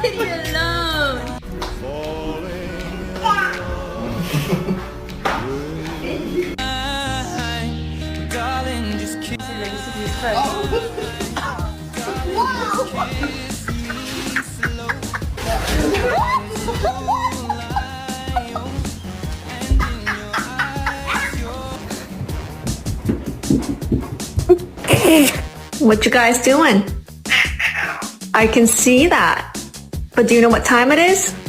Kitty alone. Darling, just keep What you guys doing? I can see that. But do you know what time it is?